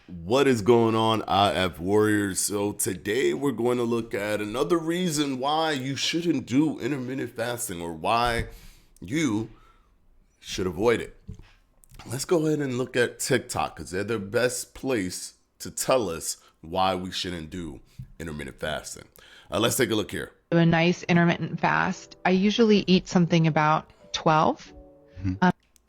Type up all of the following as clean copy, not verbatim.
What is going on, IF Warriors? So today we're going to look at another reason why you shouldn't do intermittent fasting or why you should avoid it. Let's go ahead and look at TikTok because they're the best place to tell us why we shouldn't do intermittent fasting. Let's take a look here. A nice intermittent fast. I usually eat something about 12.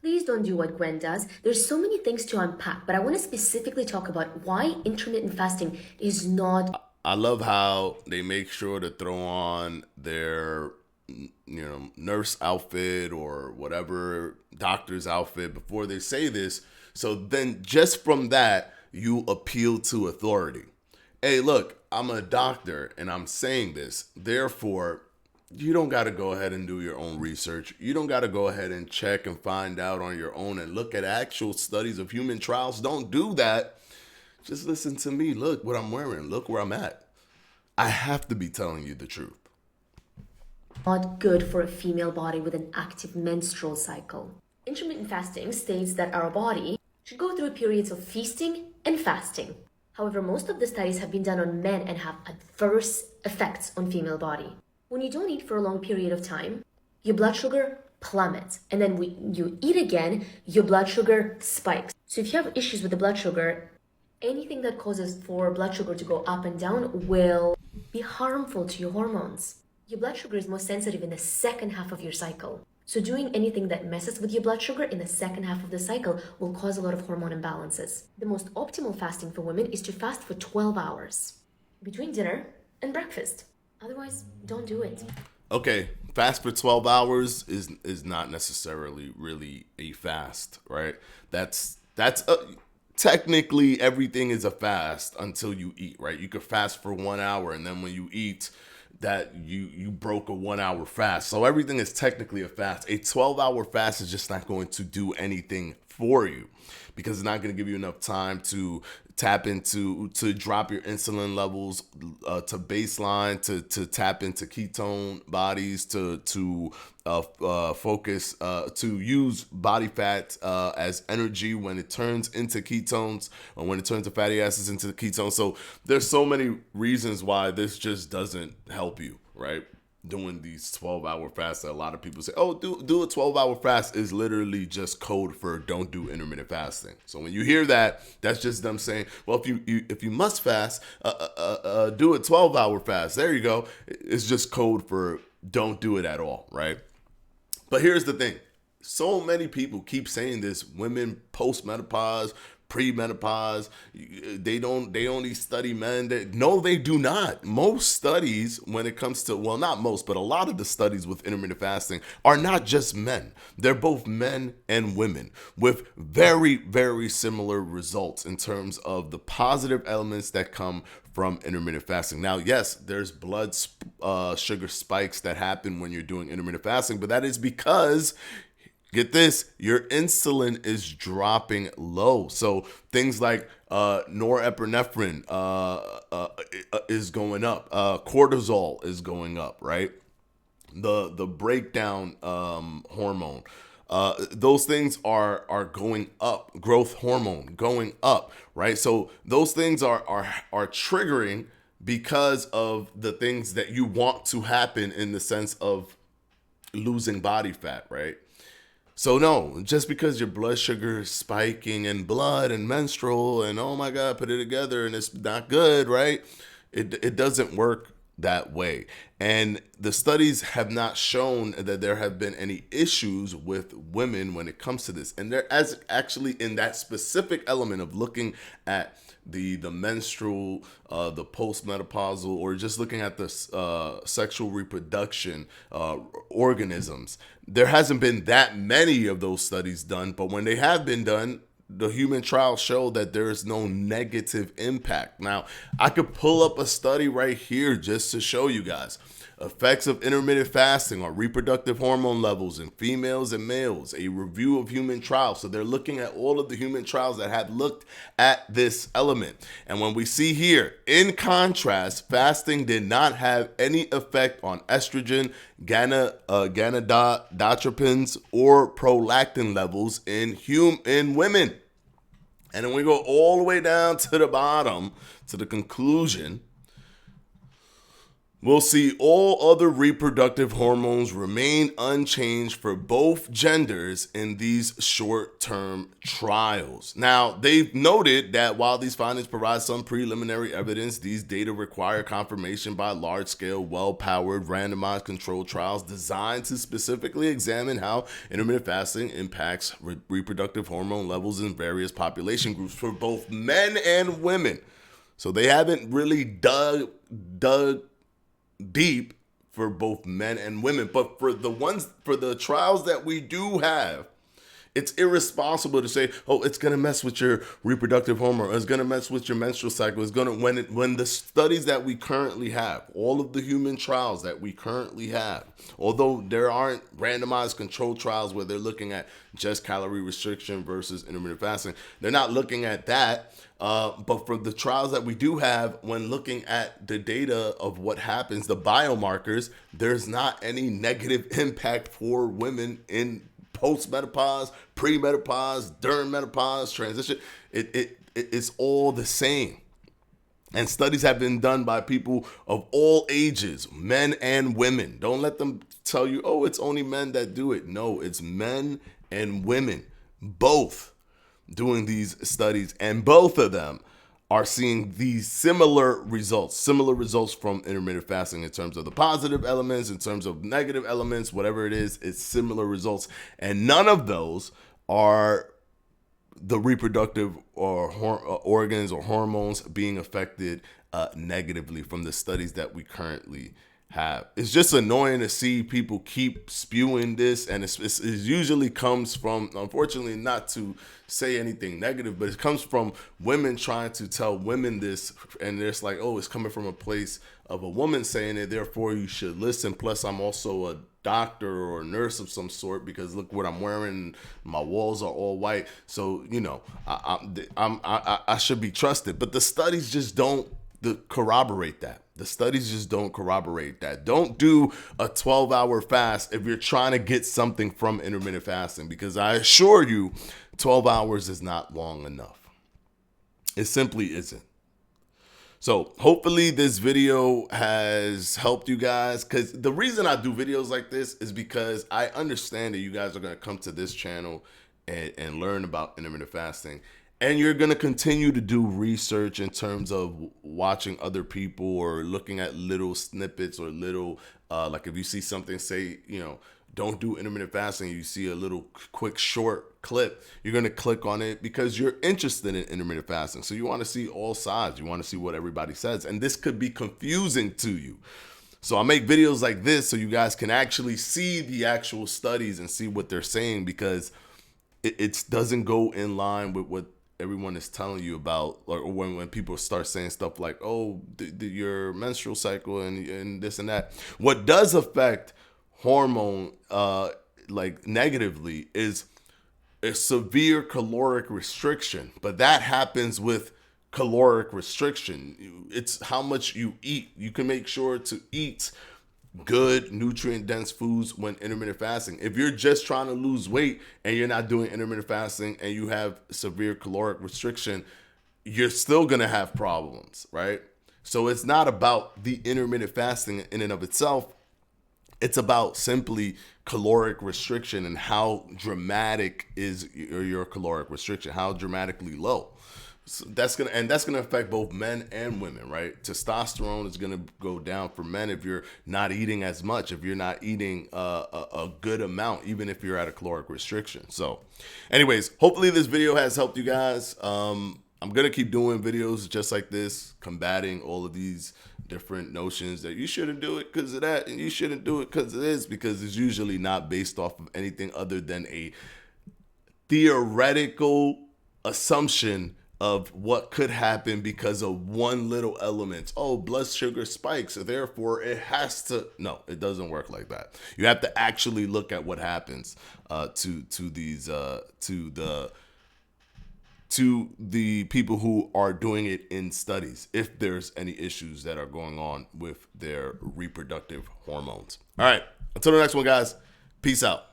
Please don't do what Gwen does. There's so many things to unpack, but I want to specifically talk about why intermittent fasting is not. I love how they make sure to throw on their nurse outfit or whatever doctor's outfit before they say this. So then just from that, you appeal to authority. Hey, look, I'm a doctor and I'm saying this. Therefore, you don't got to go ahead and do your own research. You don't got to go ahead and check and find out on your own and look at actual studies of human trials. Don't do that. Just listen to me. Look what I'm wearing. Look where I'm at. I have to be telling you the truth. Not good for a female body with an active menstrual cycle. Intermittent fasting states that our body should go through periods of feasting and fasting. However, most of the studies have been done on men and have adverse effects on female body. When you don't eat for a long period of time, your blood sugar plummets. And then when you eat again, your blood sugar spikes. So if you have issues with the blood sugar, anything that causes for blood sugar to go up and down will be harmful to your hormones. Your blood sugar is most sensitive in the second half of your cycle. So doing anything that messes with your blood sugar in the second half of the cycle will cause a lot of hormone imbalances. The most optimal fasting for women is to fast for 12 hours between dinner and breakfast. Otherwise, don't do it. Okay, fast for 12 hours is not necessarily really a fast, right? That's technically everything is a fast until you eat, right? You could fast for 1 hour and then when you eat that you broke a 1 hour fast. So everything is technically a fast. A 12-hour fast is just not going to do anything for you because it's not going to give you enough time to tap into, to drop your insulin levels to baseline, to tap into ketone bodies, to focus, to use body fat as energy when it turns into ketones or when it turns to fatty acids into the ketones. So there's so many reasons why this just doesn't help you, right? Doing these 12-hour fasts that a lot of people say, oh, do a 12-hour fast is literally just code for don't do intermittent fasting. So when you hear that, that's just them saying, well, if you must fast, do a 12-hour fast. There you go. It's just code for don't do it at all, right? But here's the thing. So many people keep saying this, women post-menopause, pre-menopause, they only study men. No, they do not. Most studies, when it comes to, well, not most, but a lot of the studies with intermittent fasting are not just men. They're both men and women with very, very similar results in terms of the positive elements that come from intermittent fasting. Now, yes, there's blood sugar spikes that happen when you're doing intermittent fasting, but that is because, get this, your insulin is dropping low. So things like norepinephrine is going up. Cortisol is going up, right? The breakdown hormone. Those things are going up. Growth hormone going up, right? So those things are triggering because of the things that you want to happen in the sense of losing body fat, right? So no, just because your blood sugar is spiking and blood and menstrual and oh my God, put it together and it's not good, right? It doesn't work that way. And the studies have not shown that there have been any issues with women when it comes to this. And there as actually in that specific element of looking at the menstrual, the postmenopausal, or just looking at the sexual reproduction organisms, there hasn't been that many of those studies done. But when they have been done, the human trials show that there is no negative impact. Now, I could pull up a study right here just to show you guys. Effects of intermittent fasting on reproductive hormone levels in females and males, a review of human trials. So they're looking at all of the human trials that have looked at this element. And when we see here, in contrast, fasting did not have any effect on estrogen, gonadotropins, or prolactin levels in women. And then we go all the way down to the bottom, to the conclusion. We'll see all other reproductive hormones remain unchanged for both genders in these short-term trials. Now, they've noted that while these findings provide some preliminary evidence, these data require confirmation by large-scale, well-powered, randomized controlled trials designed to specifically examine how intermittent fasting impacts reproductive hormone levels in various population groups for both men and women. So they haven't really dug deep for both men and women, but for the trials that we do have, it's irresponsible to say, oh, it's gonna mess with your reproductive hormone, it's gonna mess with your menstrual cycle, it's gonna when the studies that we currently have, all of the human trials that we currently have, although there aren't randomized controlled trials where they're looking at just calorie restriction versus intermittent fasting, they're not looking at that. But for the trials that we do have, when looking at the data of what happens, the biomarkers, there's not any negative impact for women in post-menopause, pre-menopause, during menopause, transition. It's all the same. And studies have been done by people of all ages, men and women. Don't let them tell you, oh, it's only men that do it. No, it's men and women, both doing these studies, and both of them are seeing these similar results from intermittent fasting in terms of the positive elements, in terms of negative elements, whatever it is, it's similar results. And none of those are the reproductive or organs or hormones being affected negatively from the studies that we currently have. It's just annoying to see people keep spewing this, and it usually comes from, unfortunately, not to say anything negative, but it comes from women trying to tell women this, and it's like, oh, it's coming from a place of a woman saying it, therefore you should listen. Plus, I'm also a doctor or a nurse of some sort because look what I'm wearing, my walls are all white, so I should be trusted. But the studies just don't corroborate that. The studies just don't corroborate that. Don't do a 12-hour fast if you're trying to get something from intermittent fasting, because I assure you 12 hours is not long enough. It simply isn't. So hopefully this video has helped you guys, because the reason I do videos like this is because I understand that you guys are going to come to this channel and learn about intermittent fasting. And you're going to continue to do research in terms of watching other people or looking at little snippets or little, like if you see something, say, don't do intermittent fasting, you see a little quick short clip, you're going to click on it because you're interested in intermittent fasting. So you want to see all sides. You want to see what everybody says. And this could be confusing to you. So I make videos like this so you guys can actually see the actual studies and see what they're saying, because it doesn't go in line with what everyone is telling you about, or when people start saying stuff like, oh, your menstrual cycle and this and that. What does affect hormone like negatively is a severe caloric restriction, but that happens with caloric restriction. It's how much you eat. You can make sure to eat good nutrient dense foods when intermittent fasting. If you're just trying to lose weight and you're not doing intermittent fasting and you have severe caloric restriction, you're still going to have problems, right? So it's not about the intermittent fasting in and of itself. It's about simply caloric restriction and how dramatic is your caloric restriction, how dramatically low. So that's gonna affect both men and women, right? Testosterone is gonna go down for men if you're not eating as much, if you're not eating a good amount, even if you're at a caloric restriction. So, anyways, hopefully this video has helped you guys. I'm gonna keep doing videos just like this, combating all of these different notions that you shouldn't do it because of that, and you shouldn't do it because of this, because it's usually not based off of anything other than a theoretical assumption of what could happen because of one little element. Oh, blood sugar spikes, so therefore it has to. No, it doesn't work like that. You have to actually look at what happens to the people who are doing it in studies, if there's any issues that are going on with their reproductive hormones. All right, until the next one, guys. Peace out.